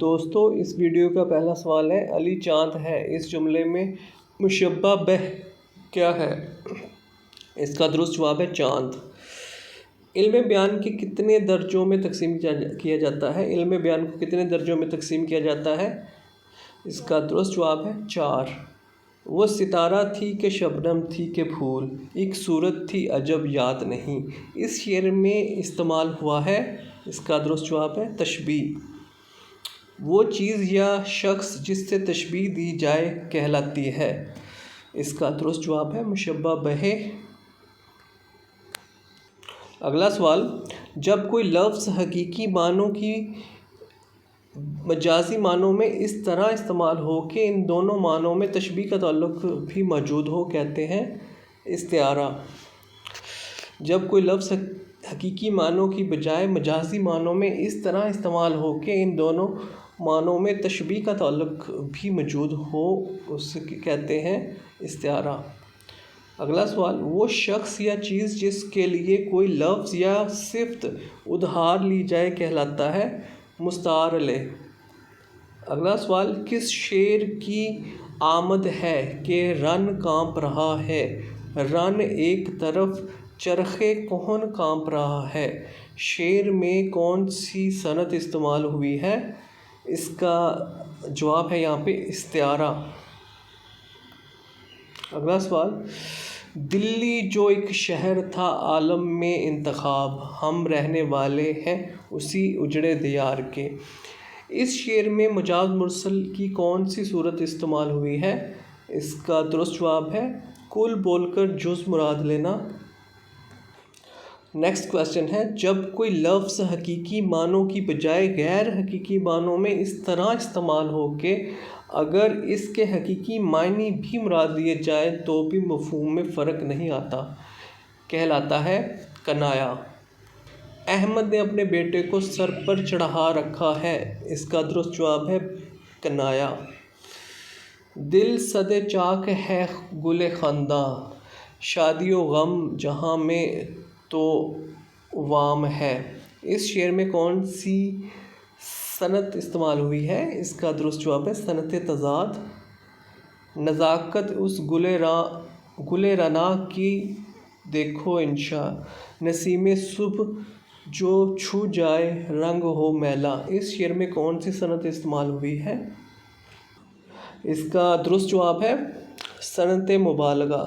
دوستو اس ویڈیو کا پہلا سوال ہے علی چاند ہے، اس جملے میں مشبہ بہ کیا ہے؟ اس کا درست جواب ہے چاند۔ علم بیان کے کتنے درجوں میں تقسیم کیا جاتا ہے؟ علم بیان کو کتنے درجوں میں تقسیم کیا جاتا ہے؟ اس کا درست جواب ہے 4۔ وہ ستارہ تھی کہ شبنم تھی کہ پھول، ایک صورت تھی عجب یاد نہیں، اس شعر میں استعمال ہوا ہے۔ اس کا درست جواب ہے تشبیہ۔ وہ چیز یا شخص جس سے تشبیہ دی جائے کہلاتی ہے۔ اس کا درست جواب ہے مشبہ بہ۔ اگلا سوال، جب کوئی لفظ حقیقی معنوں کی مجازی معنوں میں اس طرح استعمال ہو کہ ان دونوں معنوں میں تشبیہ کا تعلق بھی موجود ہو، کہتے ہیں استعارہ۔ جب کوئی لفظ حقیقی معنوں کی بجائے مجازی معنوں میں اس طرح استعمال ہو کہ ان دونوں معنوں میں تشبیہ کا تعلق بھی موجود ہو، اسے کہتے ہیں استعارہ۔ اگلا سوال، وہ شخص یا چیز جس کے لیے کوئی لفظ یا صفت ادھار لی جائے کہلاتا ہے مستعار علیہ۔ اگلا سوال، کس شعر کی آمد ہے کہ رن کانپ رہا ہے؟ رن ایک طرف چرخے کہن کانپ رہا ہے، شعر میں کون سی صنعت استعمال ہوئی ہے؟ اس کا جواب ہے یہاں پہ استعارہ۔ اگلا سوال، دلی جو ایک شہر تھا عالم میں انتخاب، ہم رہنے والے ہیں اسی اجڑے دیار کے، اس شعر میں مجاز مرسل کی کون سی صورت استعمال ہوئی ہے؟ اس کا درست جواب ہے کل بول کر جز مراد لینا۔ نیکسٹ کویسچن ہے، جب کوئی لفظ حقیقی معنوں کی بجائے غیر حقیقی معنوں میں اس طرح استعمال ہو کہ اگر اس کے حقیقی معنی بھی مراد لیے جائیں تو بھی مفہوم میں فرق نہیں آتا، کہلاتا ہے کنایہ۔ احمد نے اپنے بیٹے کو سر پر چڑھا رکھا ہے، اس کا درست جواب ہے کنایہ۔ دل صد چاک ہے گل خنداں، شادی و غم جہاں میں تو وام ہے، اس شعر میں کون سی صنعت استعمال ہوئی ہے؟ اس کا درست جواب ہے صنعت تضاد۔ نزاکت اس گل رنا کی دیکھو انشا، نسیم صبح جو چھو جائے رنگ ہو میلا، اس شعر میں کون سی صنعت استعمال ہوئی ہے؟ اس کا درست جواب ہے صنعت مبالغہ۔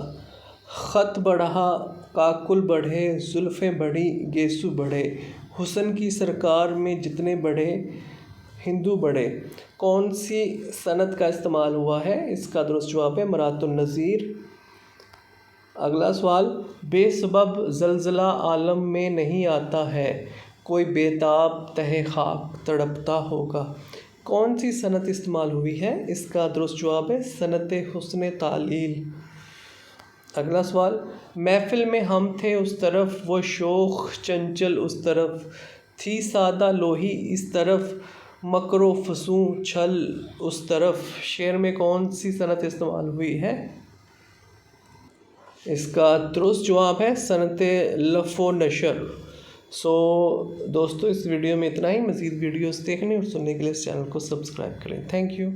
خط بڑھا کاکل بڑھے، زلفیں بڑھی گیسو بڑھے، حسن کی سرکار میں جتنے بڑھے ہندو بڑھے، کون سی صنعت کا استعمال ہوا ہے؟ اس کا درست جواب ہے مرات النظیر۔ اگلا سوال، بے سبب زلزلہ عالم میں نہیں آتا ہے، کوئی بے تاب تہہ خاک تڑپتا ہوگا، کون سی صنعت استعمال ہوئی ہے؟ اس کا درست جواب ہے صنعت حسن تعلیل۔ اگلا سوال، محفل میں ہم تھے اس طرف، وہ شوخ چنچل اس طرف، تھی سادہ لوحی اس طرف، مکر و فسوں چھل اس طرف، شعر میں کون سی صنعت استعمال ہوئی ہے؟ اس کا درست جواب ہے صنعت لف و نشر۔ دوستو اس ویڈیو میں اتنا ہی، مزید ویڈیوز دیکھنے اور سننے کے لیے اس چینل کو سبسکرائب کریں۔ Thank you.